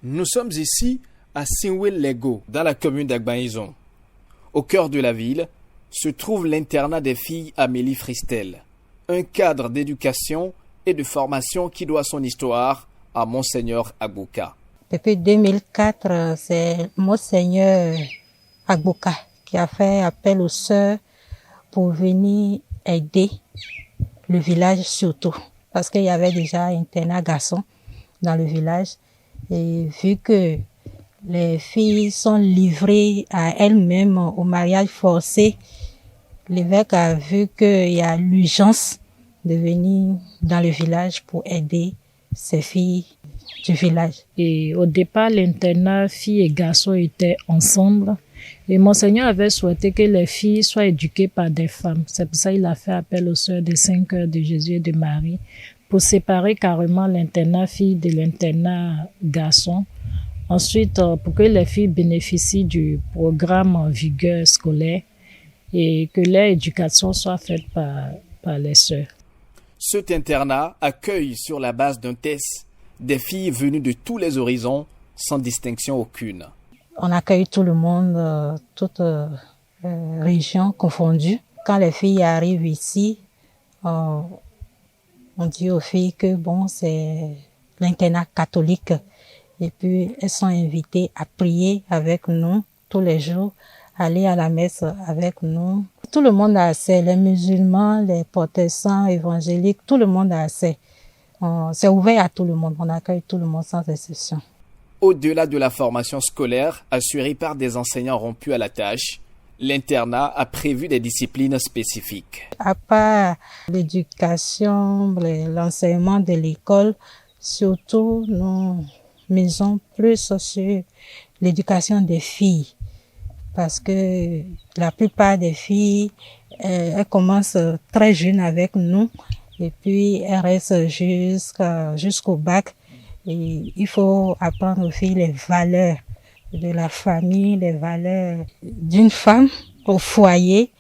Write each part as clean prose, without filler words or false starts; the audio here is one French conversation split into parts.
Nous sommes ici à Sinwil-Lego, dans la commune d'Agbaïzon. Au cœur de la ville se trouve l'internat des filles Amélie Fristel, un cadre d'éducation et de formation qui doit son histoire à Monseigneur Agbouka. Depuis 2004, c'est Monseigneur Agbouka qui a fait appel aux sœurs pour venir aider le village surtout. Parce qu'il y avait déjà un internat garçon dans le village. Et vu que les filles sont livrées à elles-mêmes au mariage forcé, l'évêque a vu qu'il y a l'urgence de venir dans le village pour aider ces filles du village. Et au départ, l'internat filles et garçons étaient ensemble. Et Monseigneur avait souhaité que les filles soient éduquées par des femmes. C'est pour ça qu'il a fait appel aux sœurs des 5 heures de Jésus et de Marie pour séparer carrément l'internat filles de l'internat garçons. Ensuite, pour que les filles bénéficient du programme en vigueur scolaire et que leur éducation soit faite par les sœurs. Cet internat accueille sur la base d'un test des filles venues de tous les horizons sans distinction aucune. On accueille tout le monde, toutes régions confondues. Quand les filles arrivent ici, on dit aux filles que bon, c'est l'internat catholique. Et puis, elles sont invitées à prier avec nous tous les jours, aller à la messe avec nous. Tout le monde a accès, les musulmans, les protestants, évangéliques, tout le monde a accès. C'est ouvert à tout le monde, on accueille tout le monde sans exception. Au-delà de la formation scolaire assurée par des enseignants rompus à la tâche, l'internat a prévu des disciplines spécifiques. À part l'éducation, l'enseignement de l'école, surtout nous misons plus sur l'éducation des filles. Parce que la plupart des filles, elles commencent très jeunes avec nous et puis elles restent jusqu'au bac. Et il faut apprendre aux filles les valeurs de la famille, les valeurs d'une femme au foyer.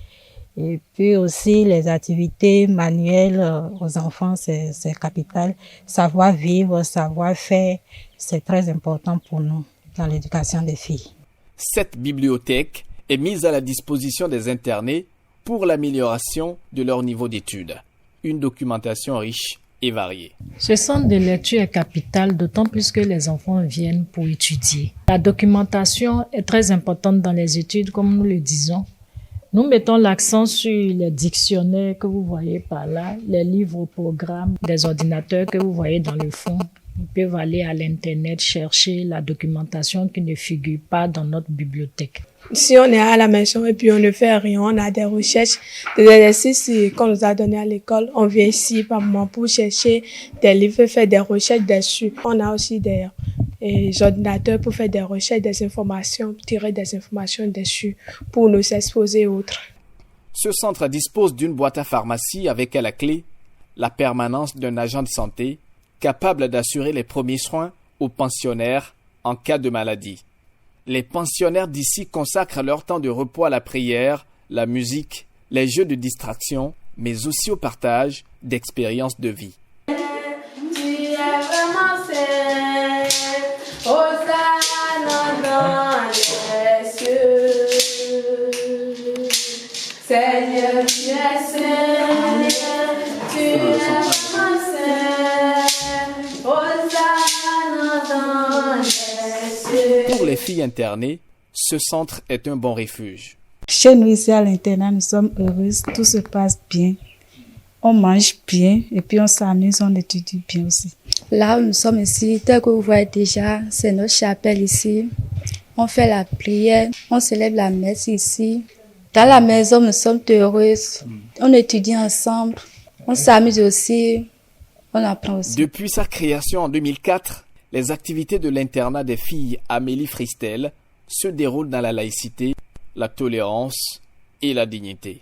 Et puis aussi les activités manuelles aux enfants, c'est capital. Savoir vivre, savoir faire, c'est très important pour nous dans l'éducation des filles. Cette bibliothèque est mise à la disposition des internés pour l'amélioration de leur niveau d'études. Une documentation riche et variée. Ce centre de lecture est capital, d'autant plus que les enfants viennent pour étudier. La documentation est très importante dans les études, comme nous le disons. Nous mettons l'accent sur les dictionnaires que vous voyez par là, les livres au programme, les ordinateurs que vous voyez dans le fond. Ils peuvent aller à l'internet chercher la documentation qui ne figure pas dans notre bibliothèque. Si on est à la maison et puis on ne fait rien, on a des recherches, des exercices qu'on nous a donnés à l'école, on vient ici par moment pour chercher des livres, faire des recherches dessus. On a aussi des ordinateurs pour faire des recherches, des informations, tirer des informations dessus pour nous exposer autres. Ce centre dispose d'une boîte à pharmacie avec à la clé la permanence d'un agent de santé capable d'assurer les premiers soins aux pensionnaires en cas de maladie. Les pensionnaires d'ici consacrent leur temps de repos à la prière, la musique, les jeux de distraction, mais aussi au partage d'expériences de vie. Tu es vraiment saint, Hosanna dans les cieux. Seigneur, tu es saint, tu es vraiment saint, Hosanna dans les cieux. Pour les filles internées, ce centre est un bon refuge. Chez nous ici à l'internat, nous sommes heureuses, tout se passe bien. On mange bien et puis on s'amuse, on étudie bien aussi. Là où nous sommes ici, tel que vous voyez déjà, c'est notre chapelle ici. On fait la prière, on célèbre la messe ici. Dans la maison, nous sommes heureuses. On étudie ensemble, on s'amuse aussi, on apprend aussi. Depuis sa création en 2004, les activités de l'internat des filles Amélie Fristel se déroulent dans la laïcité, la tolérance et la dignité.